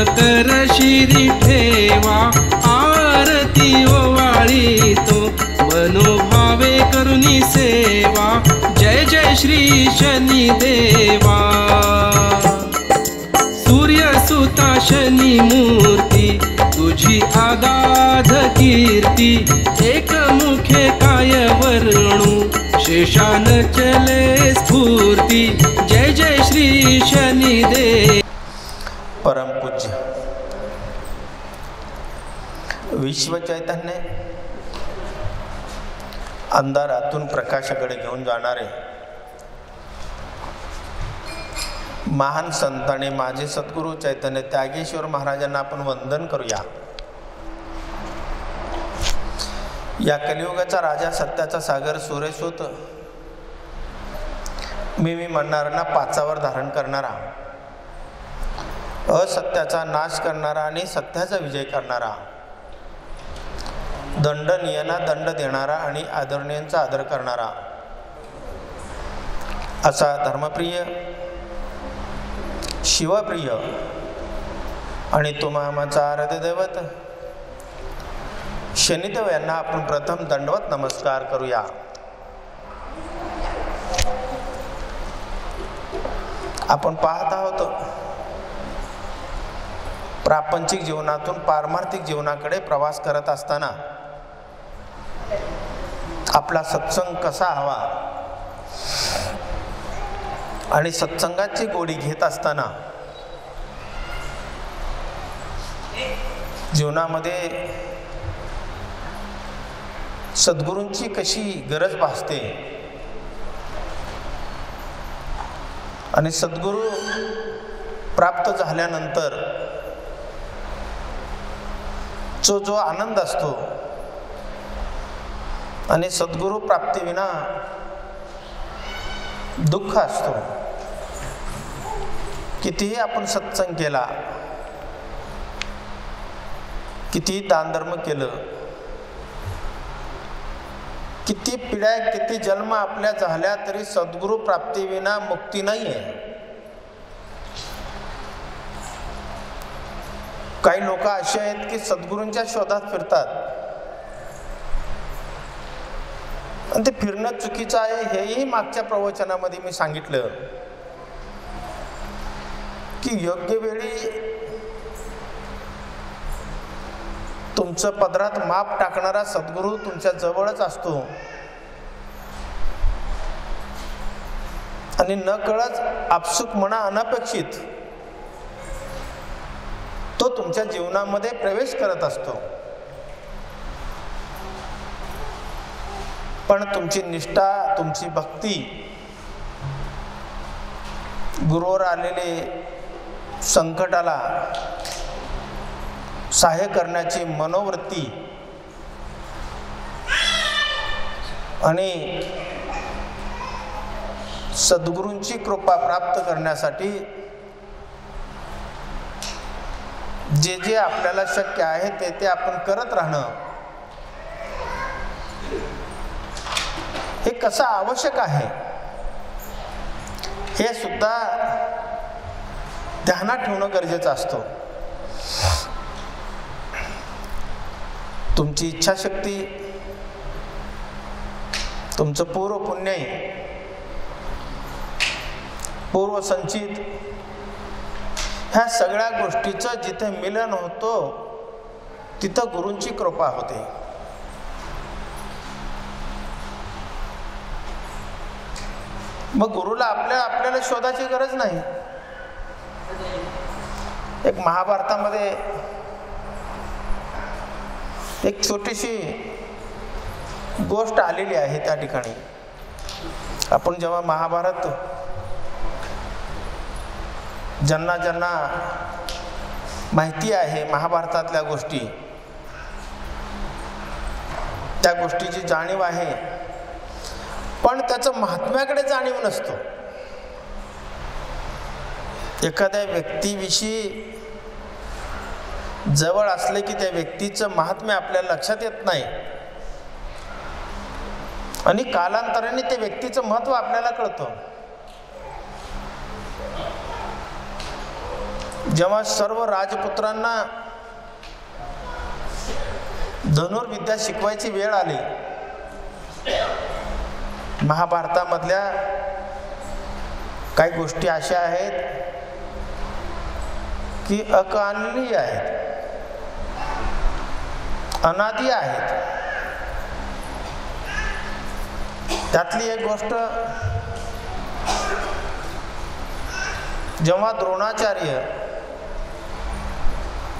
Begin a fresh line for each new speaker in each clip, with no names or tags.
कर शिरी ठेवा, आरती ओवाळी तो मनोभावे करुणी सेवा। जय जय श्री शनी देवा। सूर्यसुता शनी मूर्ती तुझी आगाध कीर्ती, एकमुखे काय वर्णू शेषान चले स्फूर्ती। जय जय श्री शनी देव।
परमपूज्य विश्व चैतन्य अंधारातून प्रकाशाकडे घेऊन जाणारे महान संत आणि माझे सद्गुरू चैतन्य त्यागेश्वर महाराजांना आपण वंदन करूया। या कलियुगाचा राजा, सत्याचा सागर, सूर्यसूत, मी म्हणणाऱ्यांना पाचावर धारण करणारा, असत्याचा नाश करणारा आणि सत्याचा विजय करणारा, दंडनीयांना दंड देणारा आणि आदरणीयांचा आदर करणारा असा धर्मप्रिय, शिवप्रिय आणि तुम्हामाचा आराध्य दैवत शनिदेव यांना आपण प्रथम दंडवत नमस्कार करूया। आपण पाहत आहोत प्रापंचिक जीवनातून पारमार्थिक जीवनाकडे प्रवास करत असताना आपला सत्संग कसा हवा आणि सत्संगाची गोडी घेत असताना जीवनामध्ये सद्गुरूंची कशी गरज भासते आणि सद्गुरू प्राप्त झाल्यानंतर जो आनंद असतो आणि सद्गुरू प्राप्तीविना दुःख असतो। कितीही आपण सत्संग केला, किती दानधर्म केलं, किती पिढ्या किती जन्म आपल्या झाल्या तरी सद्गुरू प्राप्तीविना मुक्ती नाही आहे। काही लोक असे आहेत की सद्गुरूंच्या शोधात फिरतात आणि ते फिरणं चुकीचं आहे। हेही मागच्या प्रवचनामध्ये मी सांगितलं की योग्य वेळी तुमचं पदरात माप टाकणारा सद्गुरू तुमच्या जवळच असतो आणि न कळत आपसुक म्हणा अनपेक्षित तो तुमच्या जीवनामध्ये प्रवेश करत असतो। पण तुमची निष्ठा, तुमची भक्ती, गुरुवर आलेले संकटाला सहाय्य करण्याची मनोवृत्ती आणि सद्गुरूंची कृपा प्राप्त करण्यासाठी जे जे आपल्याला शक्य आहे ते आपण करत राहणं हे कसं आवश्यक आहे हे सुद्धा ध्यानात ठेवणं गरजेचं असतं। तुमची इच्छाशक्ती, तुमचं पूर्व पुण्य, पूर्व संचित, ह्या सगळ्या गोष्टीचं जिथे मिलन होतो तिथं गुरूंची कृपा होते। मग गुरुला आपल्याला शोधायची गरज नाही। एक महाभारतामध्ये एक छोटीशी गोष्ट आलेली आहे। त्या ठिकाणी आपण जेव्हा महाभारत ज्यांना ज्यांना माहिती आहे महाभारतातल्या गोष्टी, त्या गोष्टीची जाणीव आहे, पण त्याचं महात्म्याकडे जाणीव नसतो। एखाद्या व्यक्तीविषयी जवळ असले की त्या व्यक्तीचं महात्म्य आपल्याला लक्षात येत नाही आणि कालांतराने त्या व्यक्तीचं महत्त्व आपल्याला कळतं। जेव्हा सर्व राजपुत्रांना धनुर्विद्या शिकवायची वेळ आली, महाभारतामधल्या काही गोष्टी अशा आहेत की अकालनीय आहेत, अनादी आहेत. त्यातली एक गोष्ट, जेव्हा द्रोणाचार्य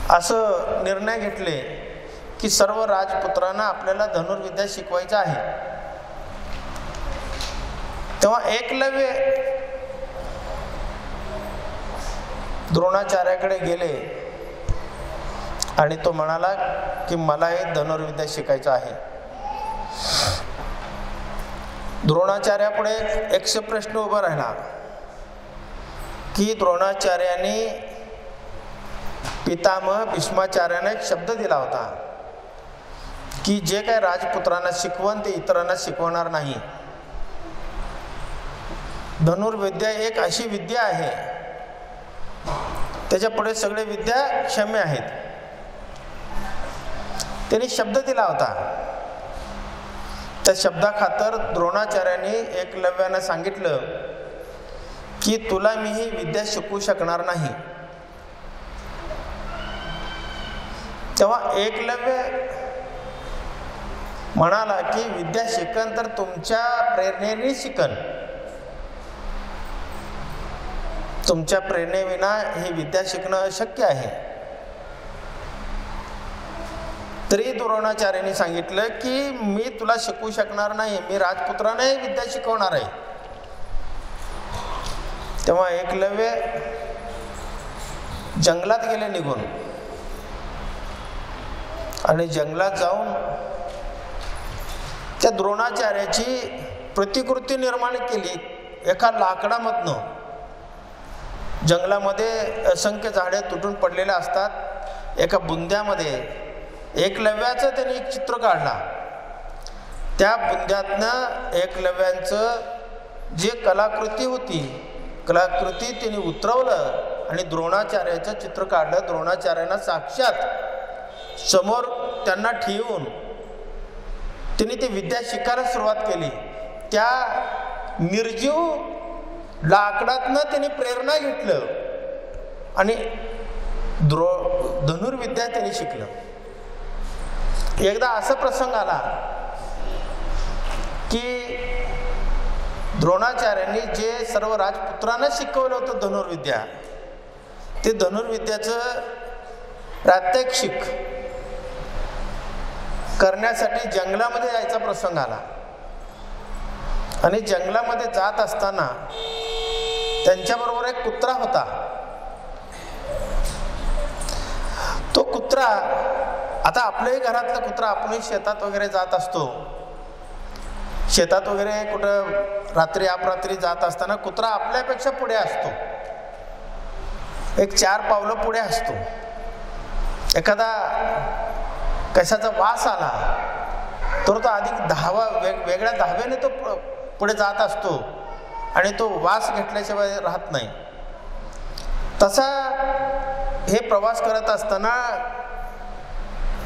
असं निर्णय घेतले की सर्व राजपुत्रांना आपल्याला धनुर्विद्या शिकवायचं आहे, तेव्हा एकलव्य द्रोणाचार्याकडे गेले आणि तो म्हणाला की मला हे धनुर्विद्या शिकायचं आहे. द्रोणाचार्यापुढे एक प्रश्न उभा राहिला की द्रोणाचार्यांनी पितामह भीष्माचार्यांना एक शब्द दिला होता की जे काय राजपुत्रांना शिकवण ते इतरांना शिकवणार नाही. धनुर्विद्या एक अशी विद्या आहे, त्याच्या पुढे सगळे विद्या क्षम्य आहेत. त्यांनी शब्द दिला होता. त्या शब्दाखातर द्रोणाचार्यांनी एकलव्यानं सांगितलं की तुला मी ही विद्या शिकवू शकणार नाही. तेव्हा एकलव्य म्हणाला की विद्या शिकन तर तुमच्या प्रेरणेने शिकन, तुमच्या प्रेरणेविना ही विद्या शिकणं अशक्य आहे. तरी द्रोणाचार्यांनी सांगितलं की मी तुला शिकवू शकणार नाही, मी राजपुत्रांना ही विद्या शिकवणार आहे. तेव्हा एकलव्य जंगलात गेले निघून, आणि जंगलात जाऊन त्या द्रोणाचार्याची प्रतिकृती निर्माण केली एका लाकडामधनं. जंगलामध्ये असंख्य झाडे तुटून पडलेले असतात. एका बुंद्यामध्ये एकलव्याचं त्यांनी एक चित्र काढला. त्या बुंद्यातनं एकलव्यांचं जे कलाकृती होती, कलाकृती त्यांनी उतरवलं आणि द्रोणाचार्याचं चित्र काढलं. द्रोणाचार्यांना साक्षात समोर त्यांना ठेवून त्यांनी ती विद्या शिकायला सुरुवात केली. त्या निर्जीव लाकडातनं त्यांनी प्रेरणा घेतलं आणि धनुर्विद्या त्यांनी शिकलं. एकदा असा प्रसंग आला की द्रोणाचार्यांनी जे सर्व राजपुत्रांना शिकवलं होतं धनुर्विद्या, ते धनुर्विद्याचं प्रात्यक्षिक करण्यासाठी जंगलामध्ये जायचा प्रसंग आला. आणि जंगलामध्ये जात असताना त्यांच्याबरोबर एक कुत्रा होता. तो कुत्रा, आता आपल्याही घरातला कुत्रा, आपणही शेतात वगैरे जात असतो, शेतात वगैरे कुठं रात्री अपरात्री जात असताना कुत्रा आपल्यापेक्षा पुढे असतो, एक 4 पावलं पुढे असतो. एखादा कशाचा वास आला तर तो अधिक धावा, वेगळ्या धावेने तो पुढे जात असतो आणि तो वास घेतल्याशिवाय राहत नाही. तसा हे प्रवास करत असताना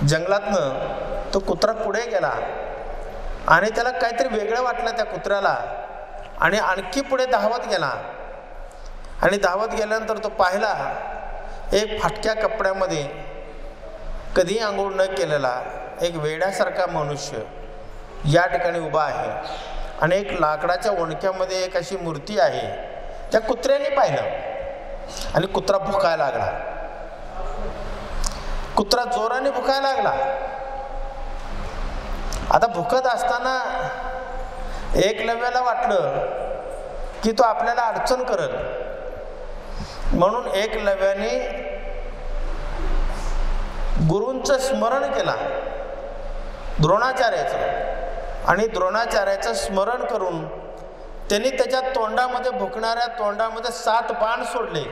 जंगलातनं तो कुत्रा पुढे गेला आणि त्याला काहीतरी वेगळं वाटलं त्या कुत्र्याला, आणि आणखी पुढे धावत गेला. आणि धावत गेल्यानंतर तो पाहिला एक फाटक्या कपड्यामध्ये, कधी आंघोळ न केलेला एक वेड्यासारखा मनुष्य या ठिकाणी उभा आहे आणि एक लाकडाच्या ओंडक्यामध्ये एक अशी मूर्ती आहे. त्या कुत्र्याने पाहिलं आणि कुत्रा भुकायला लागला. कुत्रा जोराने भुकायला लागला. आता भुकत असताना एकलव्याला वाटलं की तो आपल्याला अडचण करल, म्हणून एकलव्याने गुरूंचं स्मरण केला, द्रोणाचार्याचं, आणि द्रोणाचार्याचं स्मरण करून त्यांनी त्याच्या तोंडामध्ये, भुकणाऱ्या तोंडामध्ये 7 बाण सोडले,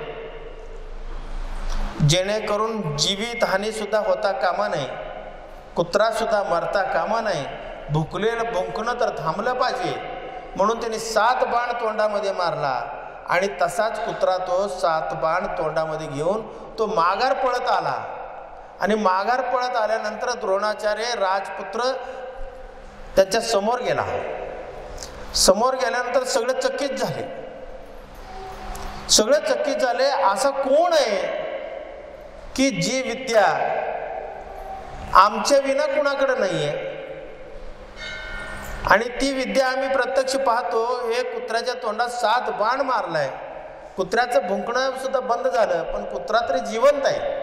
जेणेकरून जीवित हानी सुद्धा होता कामा नये, कुत्रा सुद्धा मरता कामा नये, भुकलेलं भुंकणं तर थांबलं पाहिजे. म्हणून त्यांनी 7 बाण तोंडामध्ये मारला आणि तसाच कुत्रा तो 7 बाण तोंडामध्ये घेऊन तो माघार पळत आला. आणि माघार पळत आल्यानंतर द्रोणाचार्य राजपुत्र त्याच्या समोर गेला. समोर गेल्यानंतर सगळे चकित झाले. सगळे चकित झाले, असा कोण आहे की जी विद्या आमच्या विना कुणाकडे नाहीये, आणि ती विद्या आम्ही प्रत्यक्ष पाहतो. हे कुत्र्याच्या तोंडात 7 बाण मारलाय. कुत्र्याचं भुंकणं सुद्धा बंद झालं, पण कुत्रा तरी जिवंत आहे.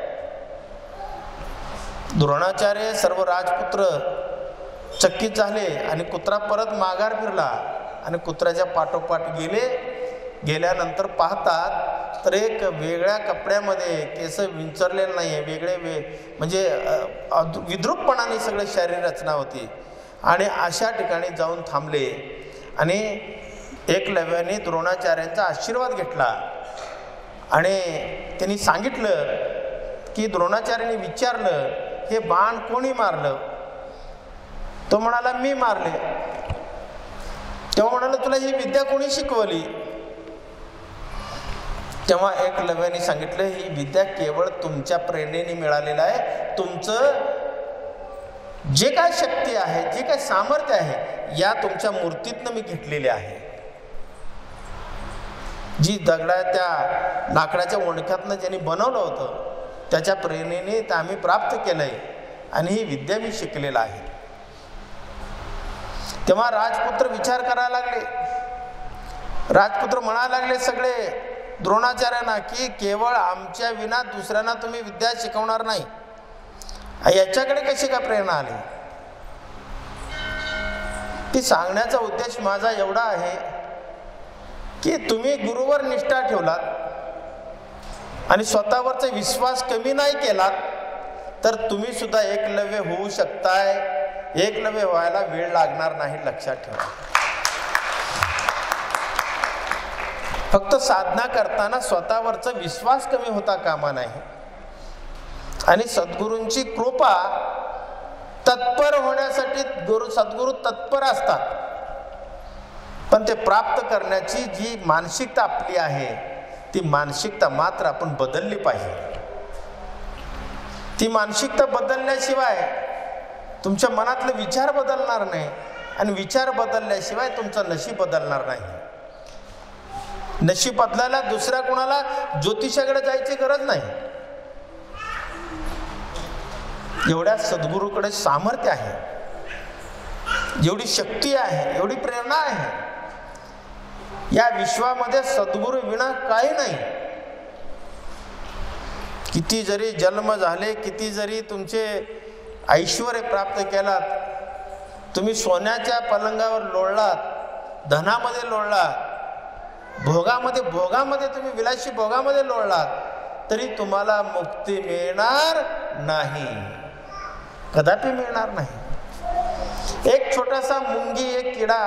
द्रोणाचार्य सर्व राजपुत्र चकित झाले आणि कुत्रा परत माघार फिरला आणि कुत्र्याच्या पाठोपाठ गेले. गेल्यानंतर पाहतात तर एक वेगळ्या कपड्यामध्ये, केस विंचरलेलं नाही, वेगळे म्हणजे विद्रूपपणाने सगळे शरीर रचना होती. आणि अशा ठिकाणी जाऊन थांबले आणि एकलव्याने द्रोणाचार्यांचा आशीर्वाद घेतला. आणि त्यांनी सांगितलं की द्रोणाचार्यांनी विचारलं, हे बाण कोणी मारलं? तो म्हणाला, मी मारले. तेव्हा म्हणाला, तुला ही विद्या कोणी शिकवली? तेव्हा एकलव्याने सांगितलं, ही विद्या केवळ तुमच्या प्रेरणेने मिळालेलं आहे. तुमचं जे काय शक्ती आहे, जे काय सामर्थ्य आहे, या तुमच्या मूर्तीतनं मी घेतलेली आहे. जी दगडा त्या लाकडाच्या ओंडक्यातनं ज्यांनी बनवलं होतं, त्याच्या प्रेरणेने ते आम्ही प्राप्त केलंय आणि ही विद्या मी शिकलेला आहे. तेव्हा राजपुत्र विचार करायला लागले. राजपुत्र म्हणायला लागले सगळे द्रोणाचार्यांना की केवळ आमच्या विना दुसऱ्यांना तुम्ही विद्या शिकवणार नाही. याच्याकडे कशी काय प्रेरणा आली? ती सांगण्याचा उद्देश माझा एवढा आहे की तुम्ही गुरुवर निष्ठा ठेवलात आणि स्वतःवरचा विश्वास कमी नाही केलात तर तुम्ही सुद्धा एकलव्य होऊ शकताय. एकलव्य व्हायला वेळ लागणार नाही, लक्षात ठेवा. फक्त साधना करताना स्वतःवरचा विश्वास कमी होता कामा नाही. आणि सद्गुरूंची कृपा तत्पर होण्यासाठी सद्गुरू तत्पर असतात, पण ते प्राप्त करण्याची जी मानसिकता आपली आहे ती मानसिकता मात्र आपण बदलली पाहिजे. ती मानसिकता बदलल्याशिवाय तुमच्या मनातले विचार बदलणार नाही, आणि विचार बदलल्याशिवाय तुमचं नशीब बदलणार नाही. नशीब बदलायला दुसऱ्या कोणाला ज्योतिषाकडे जायची गरज नाही. एवढ्या सद्गुरूकडे सामर्थ्य आहे, एवढी शक्ती आहे, एवढी प्रेरणा आहे. या विश्वामध्ये सद्गुरू विना काही नाही. किती जरी जन्म झाले, किती जरी तुमचे ऐश्वर्य प्राप्त केलात, तुम्ही सोन्याच्या पलंगावर लोळलात, धनामध्ये लोळलात, भोगामध्ये तुम्ही विलासी भोगामध्ये लोळलात, तरी तुम्हाला मुक्ती मिळणार नाही, कदापि मिळणार नाही. एक छोटासा मुंगी, एक किडा,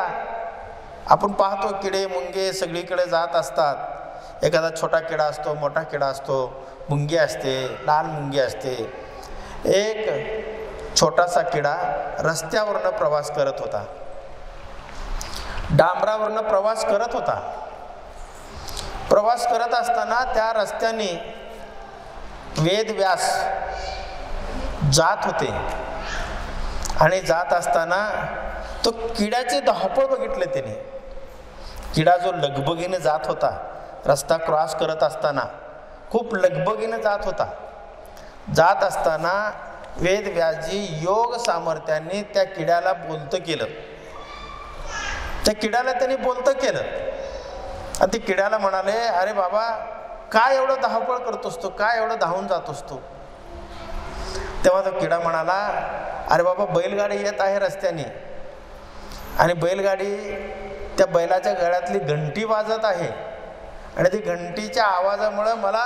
आपण पाहतो किडे मुंगे सगळीकडे जात असतात. एखादा छोटा किडा असतो, मोठा किडा असतो, मुंगी असते, लाल मुंगी असते. एक छोटासा किडा रस्त्यावरनं प्रवास करत होता, डांबरावरनं प्रवास करत होता. प्रवास करत असताना त्या रस्त्याने वेदव्यास जात होते, आणि जात असताना तो किड्याचे धावपळ बघितले त्याने. किडा जो लगबगीने जात होता, रस्ता क्रॉस करत असताना खूप लगबगीने जात होता. जात असताना वेदव्यासजी योग सामर्थ्याने त्या किड्याला बोलतं केलं. त्या किड्याला त्यांनी बोलतं केलं आणि ते किड्याला म्हणाले, अरे बाबा, काय एवढं धावपळ करतोस तू, काय एवढं धावून जातोस तू? तेव्हा तो किडा म्हणाला, अरे बाबा, बैलगाडी येत आहे रस्त्याने, आणि बैलगाडी, त्या बैलाच्या गळ्यातली घंटी वाजत आहे, आणि ती घंटीच्या आवाजामुळं मला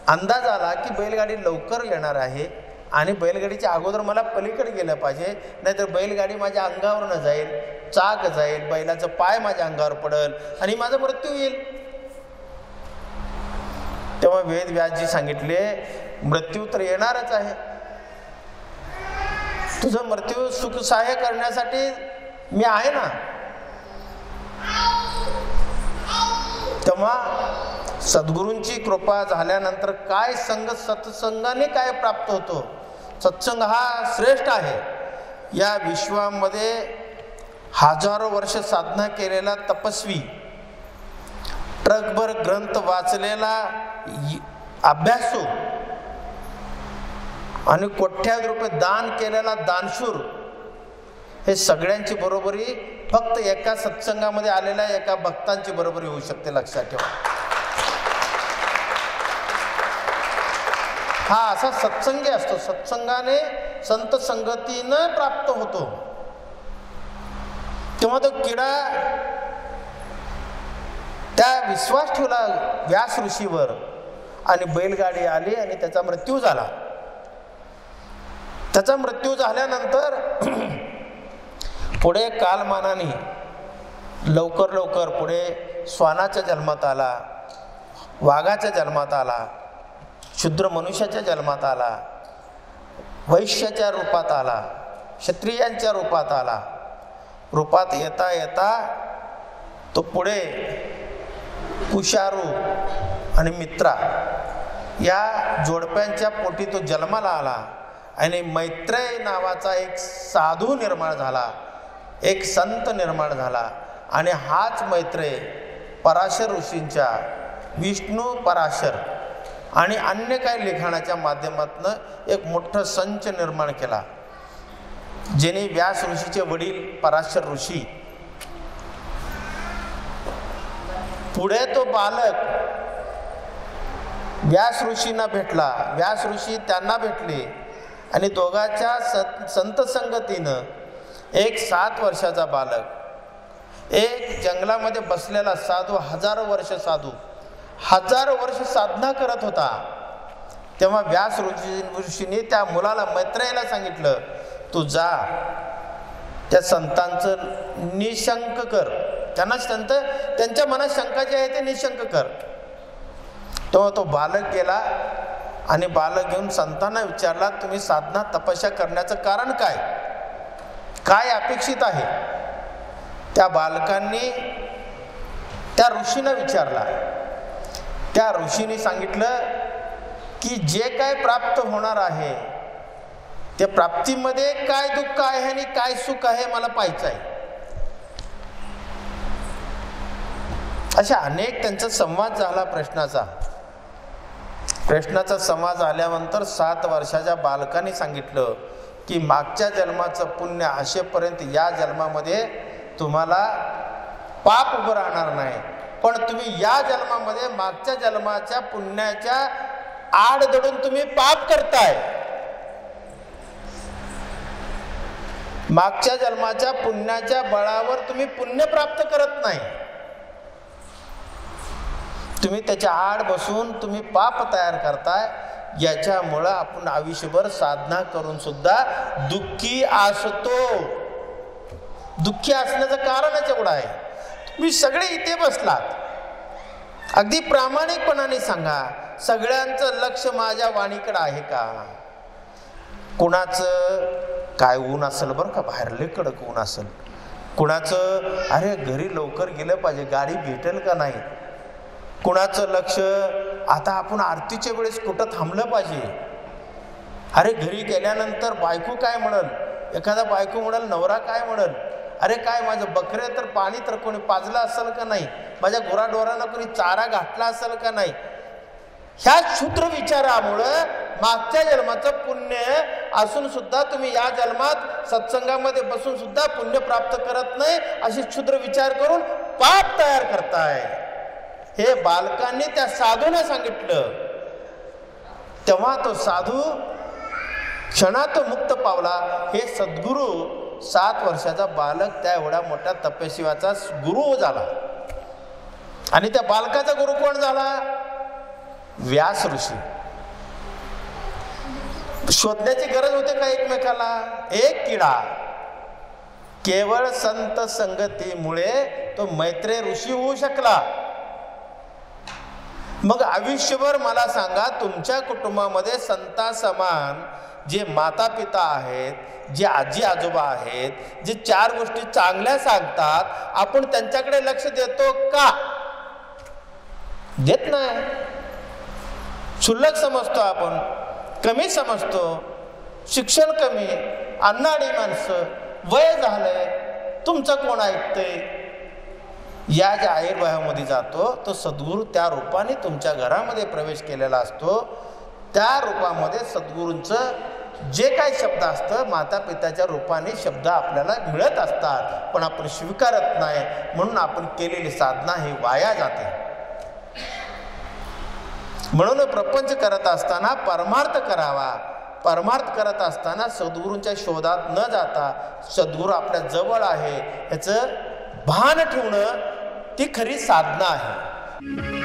अंदाज आला की बैलगाडी लवकर येणार आहे, आणि बैलगाडीच्या अगोदर मला पलीकडे गेलं पाहिजे, नाहीतर बैलगाडी माझ्या अंगावरनं जाईल, चाक जाईल, बैलाचं पाय माझ्या अंगावर पडेल आणि माझा मृत्यू येईल. तेव्हा वेदव्यासजी सांगितले, मृत्यू तर येणारच आहे, तुझं मृत्यू सुख सहाय्य करण्यासाठी मी आहे ना. तेव्हा तेव्हा सद्गुरूंची कृपा झाल्यानंतर काय सत्संगाने काय प्राप्त होतो. सत्संग हा श्रेष्ठ आहे. या विश्वामध्ये हजारो वर्ष साधना केलेला तपस्वी, ट्रकभर ग्रंथ वाचलेला अभ्यासू आणि कोट्यावधी रुपये दान केलेला दानशूर, हे सगळ्यांची बरोबरी फक्त एका सत्संगामध्ये आलेल्या एका भक्तांची बरोबरी होऊ शकते. लक्षात ठेवा. हा असा सत्संगी असतो. सत्संगाने संत संगतीनं प्राप्त होतो. तेव्हा तो किडा त्या विश्वास ठेवला व्यास ऋषीवर आणि बैलगाडी आली आणि त्याचा मृत्यू झाला. त्याचा मृत्यू झाल्यानंतर पुढे कालमानाने लवकर पुढे श्वानाच्या जन्मात आला, वाघाच्या जन्मात आला, शूद्र मनुष्याच्या जन्मात आला, वैश्याच्या रूपात आला, क्षत्रियांच्या रूपात आला. रूपात येता येता तो पुढे कुशारू आणि मित्रा या जोडप्यांच्या पोटी तो जन्माला आला आणि मैत्रेय नावाचा एक साधू निर्माण झाला, एक संत निर्माण झाला. आणि हाच मैत्रेय पराशर ऋषींच्या, विष्णू पराशर आणि अन्य काही लिखाणाच्या माध्यमातून एक मोठं संच निर्माण केला, जेणे व्यास ऋषीचे वडील पराशर ऋषी. पुढे तो बालक व्यास ऋषींना भेटला, व्यास ऋषी त्यांना भेटले आणि दोघांच्या संत संगतीनं एक 7 वर्षाचा बालक, एक जंगलामध्ये बसलेला साधू, हजारो वर्ष साधना करत होता. तेव्हा व्यास ऋषींनी त्या मुलाला, मैत्रेयाला सांगितलं, तू जा त्या संतांचं निशंक कर, त्यांना संत त्यांच्या मनात शंका जी आहे ते निशंक कर. तेव्हा तो बालक गेला आणि बालक घेऊन संतांना विचारला, तुम्ही साधना तपस्या करण्याचं कारण काय, काय अपेक्षित आहे. त्या बालकांनी त्या ऋषींना विचारला. त्या ऋषींनी सांगितलं की जे काय प्राप्त होणार आहे ते प्राप्तीमध्ये काय दुःख आहे आणि काय सुख आहे मला पाहायचं आहे. अशा अनेक त्यांचा संवाद झाला. प्रश्नाचा संवाद झाल्यानंतर 7 वर्षाच्या बालकाने सांगितलं की मागच्या जन्माचं पुण्य असेपर्यंत या जन्मामध्ये तुम्हाला पाप उभं राहणार नाही, पण तुम्ही या जन्मामध्ये मागच्या जन्माच्या पुण्याच्या आड दडून तुम्ही पाप करताय. मागच्या जन्माच्या पुण्याच्या बळावर तुम्ही पुण्य प्राप्त करत नाही, तुम्ही त्याच्या आड बसून तुम्ही पाप तयार करताय. याच्यामुळं आपण आयुष्यभर साधना करून सुद्धा दुःखी असतो. दुःखी असण्याचं कारणच एवढं आहे. तुम्ही सगळे इथे बसलात, अगदी प्रामाणिकपणाने सांगा, सगळ्यांचं लक्ष माझ्या वाणीकडे आहे का? कुणाचं काय ऊन असेल बरं का, बाहेर लय कडक ऊन असेल, कुणाचं अरे घरी लवकर गेलं पाहिजे, गाडी भेटेल का नाही, कुणाचं लक्ष आता आपण आरतीच्या वेळेस कुठं थांबलं पाहिजे, अरे घरी गेल्यानंतर बायको काय म्हणल, एखादा बायको म्हणल, नवरा काय म्हणल, अरे काय माझं बकरे तर पाणी तर कोणी पाजलं असेल का नाही, माझ्या गुराढोरांना कोणी चारा घातला असेल का नाही. ह्या क्षुद्र विचारामुळं मागच्या जन्माचं पुण्य असून सुद्धा तुम्ही या जन्मात सत्संगामध्ये बसून सुद्धा पुण्य प्राप्त करत नाही, असे क्षुद्र विचार करून पाप तयार करताय. हे बालकांनी त्या साधूने सांगितलं. तेव्हा तो साधू क्षणात मुक्त पावला. हे सद्गुरू 7 वर्षाचा बालक त्या एवढ्या मोठ्या तपस्वीचा गुरु झाला. आणि त्या बालकाचा गुरु कोण झाला? व्यास ऋषी. शोधण्याची गरज होते का एकमेकाला? एक किडा केवळ संत संगतीमुळे तो मैत्रेय ऋषी होऊ शकला. मग आयुष्यभर मला सांगा, तुमच्या कुटुंबामध्ये संता समान जे माता पिता आहेत, जे आजी आजोबा आहेत, जे 4 गोष्टी चांगल्या सांगतात, आपण त्यांच्याकडे लक्ष देतो का? देत नाही. क्षुल्लक समजतो आपण, कमी समजतो, शिक्षण कमी, अनाडी माणसं, वय झालंय, तुमचं कोण ऐकतंय. या ज्या आयुर्भावामध्ये जातो तो सद्गुरू त्या रूपाने तुमच्या घरामध्ये प्रवेश केलेला असतो. त्या रूपामध्ये सद्गुरूंचं जे काही शब्द असतं माता पित्याच्या रूपाने शब्द आपल्याला मिळत असतात, पण आपण स्वीकारत नाही. म्हणून आपण केलेली साधना ही वाया जाते. म्हणून प्रपंच करत असताना परमार्थ करावा. परमार्थ करत असताना सद्गुरूंच्या शोधात न जाता सद्गुरू आपल्या जवळ आहे याचं भान ठेवणं ती खरी साधना आहे.